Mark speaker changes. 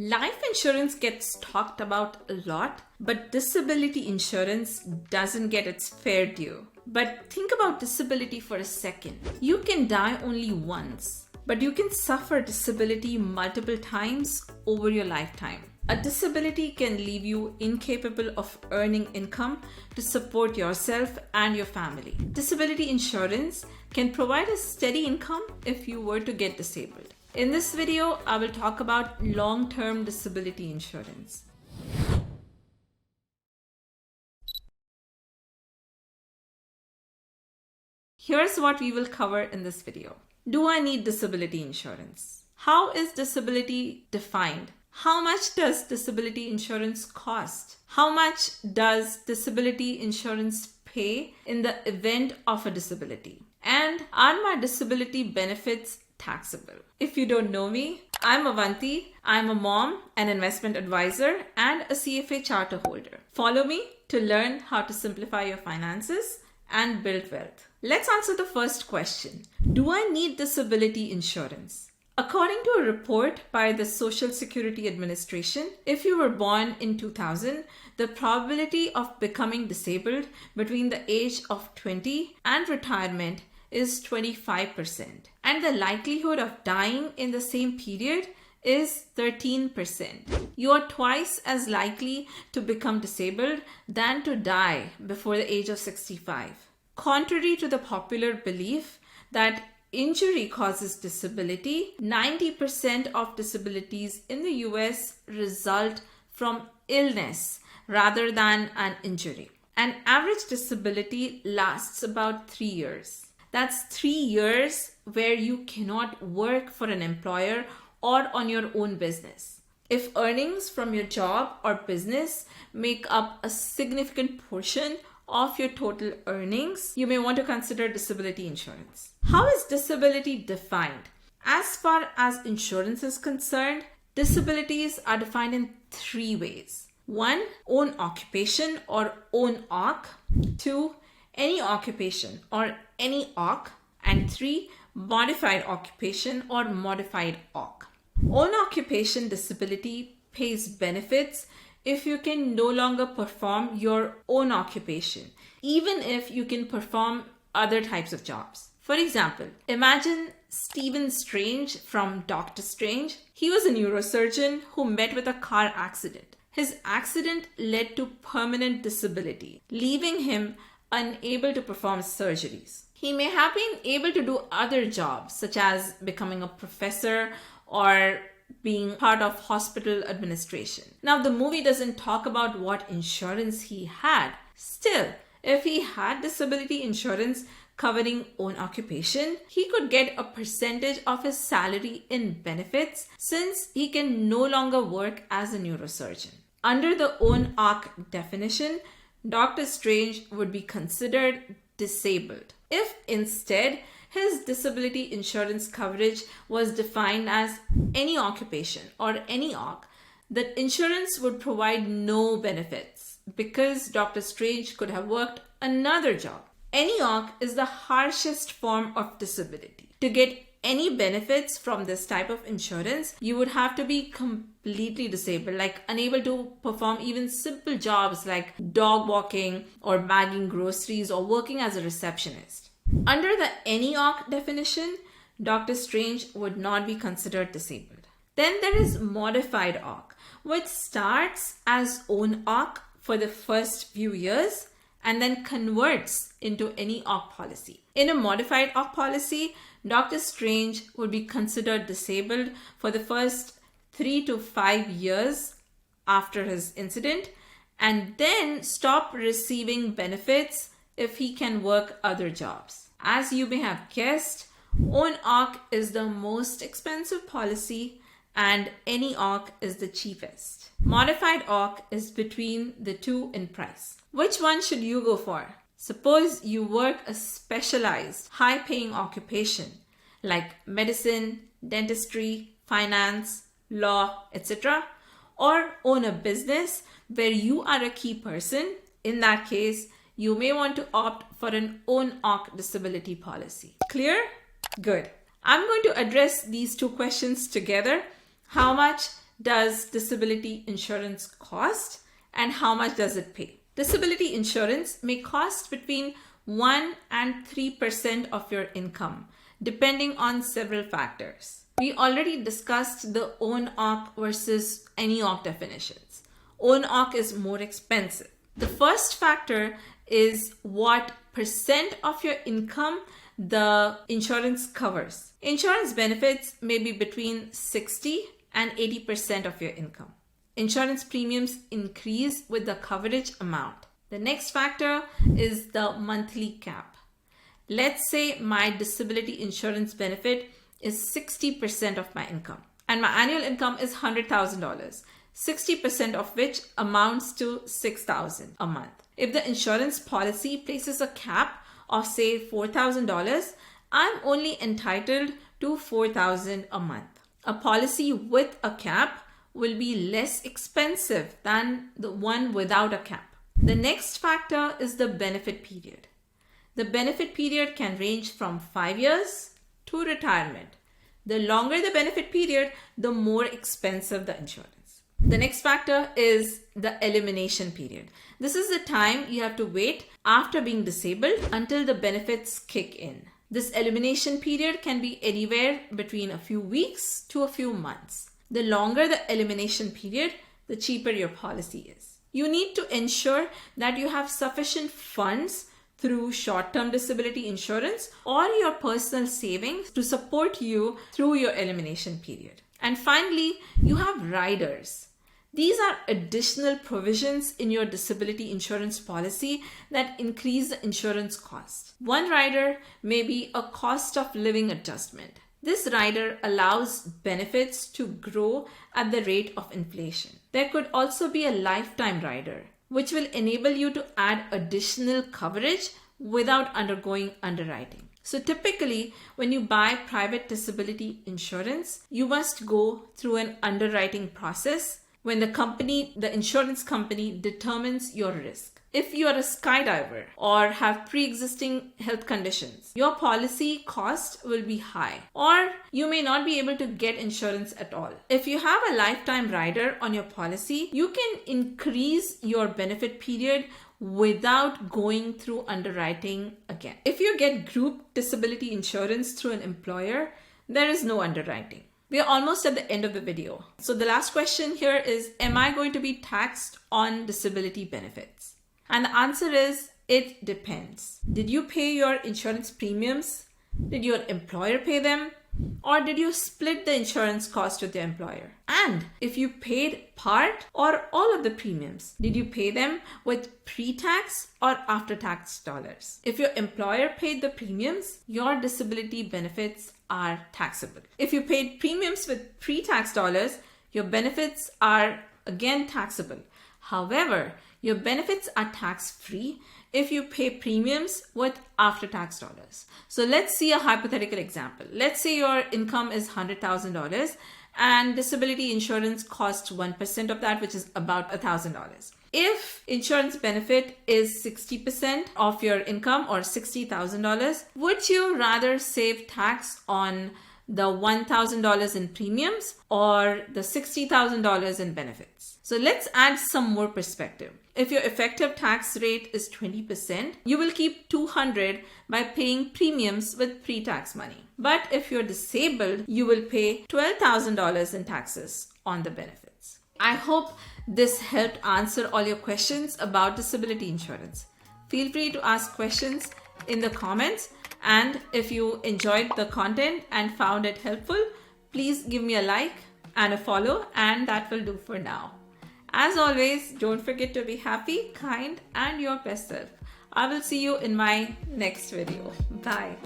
Speaker 1: Life insurance gets talked about a lot, but disability insurance doesn't get its fair due. But think about disability for a second. You can die only once, but you can suffer disability multiple times over your lifetime. A disability can leave you incapable of earning income to support yourself and your family. Disability insurance can provide a steady income if you were to get disabled. In this video, I will talk about long-term disability insurance. Here's what we will cover in this video. Do I need disability insurance? How is disability defined? How much does disability insurance cost? How much does disability insurance pay in the event of a disability? And are my disability benefits taxable? If you don't know me, I'm Avanti. I'm a mom, an investment advisor, and a CFA charter holder. Follow me to learn how to simplify your finances and build wealth. Let's answer the first question. Do I need disability insurance? According to a report by the Social Security Administration, if you were born in 2000, the probability of becoming disabled between the age of 20 and retirement is 25%, and the likelihood of dying in the same period is 13%. You are twice as likely to become disabled than to die before the age of 65. Contrary to the popular belief that injury causes disability, 90% of disabilities in the US result from illness rather than an injury. An average disability lasts about 3 years. That's 3 years where you cannot work for an employer or on your own business. If earnings from your job or business make up a significant portion of your total earnings, you may want to consider disability insurance. How is disability defined? As far as insurance is concerned, disabilities are defined in 3 ways. 1. Own occupation or own OCC. 2. Any occupation or any OCC. And 3. Modified occupation or modified OCC. Own occupation disability pays benefits if you can no longer perform your own occupation, even if you can perform other types of jobs. For example, imagine Stephen Strange from Doctor Strange. He was a neurosurgeon who met with a car accident. His accident led to permanent disability, leaving him unable to perform surgeries. He may have been able to do other jobs, such as becoming a professor or being part of hospital administration. Now, the movie doesn't talk about what insurance he had. Still, if he had disability insurance covering own occupation, he could get a percentage of his salary in benefits since he can no longer work as a neurosurgeon. Under the own OCC definition, Dr. Strange would be considered disabled. If instead his disability insurance coverage was defined as any occupation or any OCC, the insurance would provide no benefits because Dr. Strange could have worked another job. Any OCC is the harshest form of disability. To get any benefits from this type of insurance, you would have to be completely disabled, like unable to perform even simple jobs like dog walking or bagging groceries or working as a receptionist. Under the any OCC definition, Dr. Strange would not be considered disabled. Then there is modified OCC, which starts as own OCC for the first few years and then converts into any OCC policy. In a modified OCC policy, Dr. Strange would be considered disabled for the first 3 to 5 years after his incident and then stop receiving benefits if he can work other jobs. As you may have guessed, own OCC is the most expensive policy and any OCC is the cheapest. Modified OCC is between the two in price. Which one should you go for? Suppose you work a specialized, high-paying occupation like medicine, dentistry, finance, law, etc. or own a business where you are a key person. In that case, you may want to opt for an own OCC disability policy. Clear? Good. I'm going to address these two questions together. How much does disability insurance cost and how much does it pay? Disability insurance may cost between 1 and 3% of your income, depending on several factors. We already discussed the own OC versus any OC definitions. Own OC is more expensive. The first factor is what percent of your income the insurance covers. Insurance benefits may be between 60 and 80% of your income. Insurance premiums increase with the coverage amount. The next factor is the monthly cap. Let's say my disability insurance benefit is 60% of my income and my annual income is $100,000, 60% of which amounts to $6,000 a month. If the insurance policy places a cap of say $4,000, I'm only entitled to $4,000 a month. A policy with a cap will be less expensive than the one without a cap. The next factor is the benefit period. The benefit period can range from 5 years to retirement. The longer the benefit period, the more expensive the insurance. The next factor is the elimination period. This is the time you have to wait after being disabled until the benefits kick in. This elimination period can be anywhere between a few weeks to a few months. The longer the elimination period, the cheaper your policy is. You need to ensure that you have sufficient funds through short-term disability insurance or your personal savings to support you through your elimination period. And finally, you have riders. These are additional provisions in your disability insurance policy that increase the insurance cost. One rider may be a cost of living adjustment. This rider allows benefits to grow at the rate of inflation. There could also be a lifetime rider, which will enable you to add additional coverage without undergoing underwriting. So typically, when you buy private disability insurance, you must go through an underwriting process when the insurance company determines your risk. If you are a skydiver or have pre-existing health conditions, your policy cost will be high, or you may not be able to get insurance at all. If you have a lifetime rider on your policy, you can increase your benefit period without going through underwriting again. If you get group disability insurance through an employer, there is no underwriting. We are almost at the end of the video. So the last question here is, am I going to be taxed on disability benefits? And the answer is, it depends. Did you pay your insurance premiums? Did your employer pay them? Or did you split the insurance cost with your employer? And if you paid part or all of the premiums, did you pay them with pre-tax or after-tax dollars? If your employer paid the premiums, your disability benefits are taxable. If you paid premiums with pre-tax dollars, your benefits are again taxable. However, your benefits are tax-free if you pay premiums with after-tax dollars. So let's see a hypothetical example. Let's say your income is $100,000 and disability insurance costs 1% of that, which is about $1,000. If insurance benefit is 60% of your income or $60,000, would you rather save tax on the $1,000 in premiums or the $60,000 in benefits? So let's add some more perspective. If your effective tax rate is 20%, you will keep $200 by paying premiums with pre-tax money. But if you're disabled, you will pay $12,000 in taxes on the benefits. I hope this helped answer all your questions about disability insurance. Feel free to ask questions in the comments. And if you enjoyed the content and found it helpful, please give me a like and a follow, and that will do for now. As always, don't forget to be happy, kind, and your best self. I will see you in my next video. Bye.